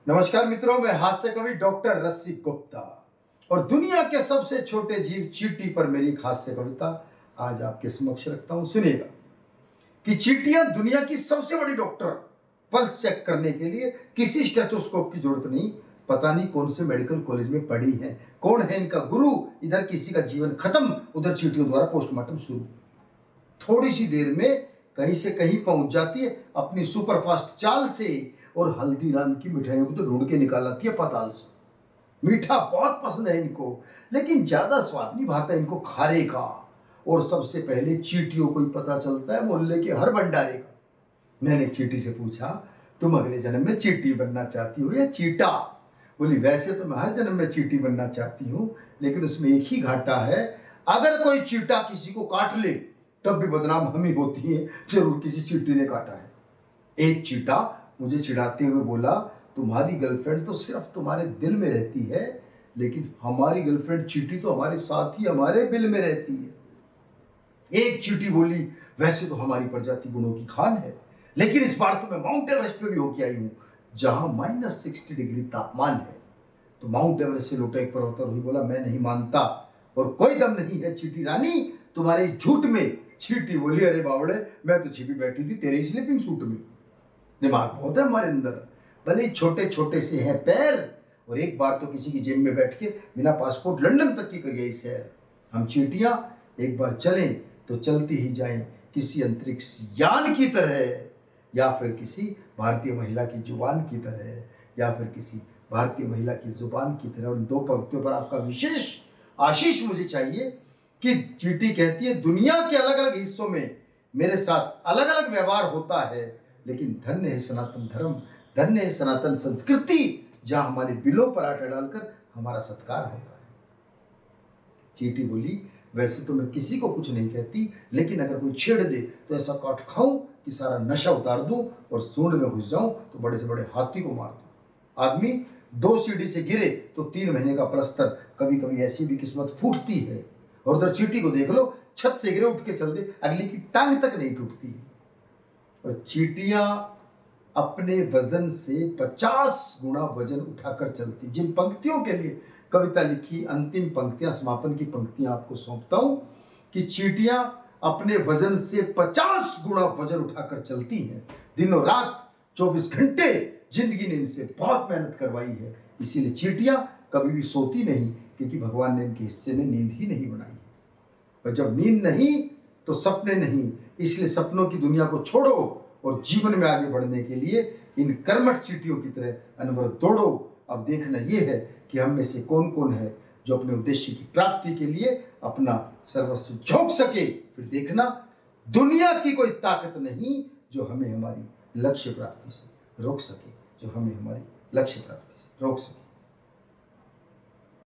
नमस्कार मित्रों, मैं हास्य कवि डॉक्टर रसिक गुप्ता और दुनिया के सबसे छोटे जीव चींटी पर मेरी एक हास्य कविता आज आपके समक्ष रखता हूं। सुनिएगा कि चींटियां दुनिया की सबसे बड़ी डॉक्टर। पल्स चेक करने के लिए किसी स्टेथोस्कोप की जरूरत नहीं। पता नहीं कौन से मेडिकल कॉलेज में पढ़ी है, कौन है इनका गुरु। इधर किसी का जीवन खत्म, उधर चींटियों द्वारा पोस्टमार्टम शुरू। थोड़ी सी देर में कहीं से कहीं पहुंच जाती है अपनी सुपरफास्ट चाल से और हल्दीराम की मिठाइयों को तो ढूंढ के निकाल आती है पाताल से। मीठा बहुत पसंद है इनको, लेकिन ज्यादा स्वाद नहीं भाता इनको खारे का। और सबसे पहले चींटियों को ही पता चलता है मोहल्ले के हर भंडारे का। मैंने एक चींटी से पूछा, तुम अगले जन्म में चींटी बनना चाहती हो या चीटा? बोली, वैसे तो मैं हर जन्म में चींटी बनना चाहती हूँ, लेकिन उसमें एक ही घाटा है, अगर कोई चींटा किसी को काट ले तब भी बदनाम हम ही होती है, जरूर किसी चींटी ने काटा है। एक चींटा मुझे चिढ़ाते हुए बोला, तुम्हारी गर्लफ्रेंड तो सिर्फ तुम्हारे दिल में रहती है, लेकिन हमारी गर्लफ्रेंड चींटी तो हमारे साथ ही हमारे बिल में रहती है। एक चींटी बोली, वैसे तो हमारी प्रजाति गुणों की खान है, लेकिन इस बार तो मैं माउंट एवरेस्ट पे भी होके आई हूं, जहां -60 डिग्री तापमान है। तो माउंट एवरेस्ट से लौटा एक पर्वतारोही बोला, मैं नहीं मानता और कोई दम नहीं है चींटी रानी तुम्हारे झूठ में। चींटी बोली, अरे बावड़े, मैं तो छिपी बैठी थी तेरे स्लीपिंग सूट में। दिमाग बहुत है हमारे अंदर, भले छोटे छोटे से हैं पैर, और एक बार तो किसी की जेब में बैठ के बिना पासपोर्ट लंदन तक की कर गई सैर। हम चींटियां एक बार चलें तो चलती ही जाएं, किसी अंतरिक्ष यान की तरह, या फिर किसी भारतीय महिला की जुबान की तरह, या फिर किसी भारतीय महिला की जुबान की तरह। उन दो पंक्तियों पर आपका विशेष आशीष मुझे चाहिए कि चींटी कहती है, दुनिया के अलग अलग हिस्सों में मेरे साथ अलग अलग व्यवहार होता है, लेकिन धन्य है सनातन धर्म, धन्य है सनातन संस्कृति, जहां हमारे बिलों पर आटा डालकर हमारा सत्कार होता है। चींटी बोली, वैसे तो मैं किसी को कुछ नहीं कहती, लेकिन अगर कोई छेड़ दे तो ऐसा काट खाऊं कि सारा नशा उतार दूं और सूंड में घुस जाऊं तो बड़े से बड़े हाथी को मार दूं। आदमी 2 सीढ़ी से गिरे तो 3 महीने का प्लस्तर, कभी कभी ऐसी भी किस्मत फूटती है। और उधर चींटी को देख लो, छत से गिरे उठ के चल दे, अगली की टांग तक नहीं टूटती। और चींटियां अपने वजन से 50 गुना वजन उठाकर चलती। जिन पंक्तियों के लिए कविता लिखी, अंतिम पंक्तियां, समापन की पंक्तियां आपको सौंपता हूं कि चींटियां अपने वजन से 50 गुना वजन उठाकर चलती हैं। दिनों रात 24 घंटे जिंदगी ने इनसे बहुत मेहनत करवाई है, इसीलिए चींटियां कभी भी सोती नहीं, क्योंकि भगवान ने इनके हिस्से में नींद ही नहीं बनाई। और जब नींद नहीं तो सपने नहीं, इसलिए सपनों की दुनिया को छोड़ो और जीवन में आगे बढ़ने के लिए इन कर्मठ चींटियों की तरह अनवरत दौड़ो। अब देखना यह है कि हम में से कौन कौन है जो अपने उद्देश्य की प्राप्ति के लिए अपना सर्वस्व झोंक सके। फिर देखना, दुनिया की कोई ताकत नहीं जो हमें हमारी लक्ष्य प्राप्ति से रोक सके, जो हमें हमारी लक्ष्य प्राप्ति से रोक सके।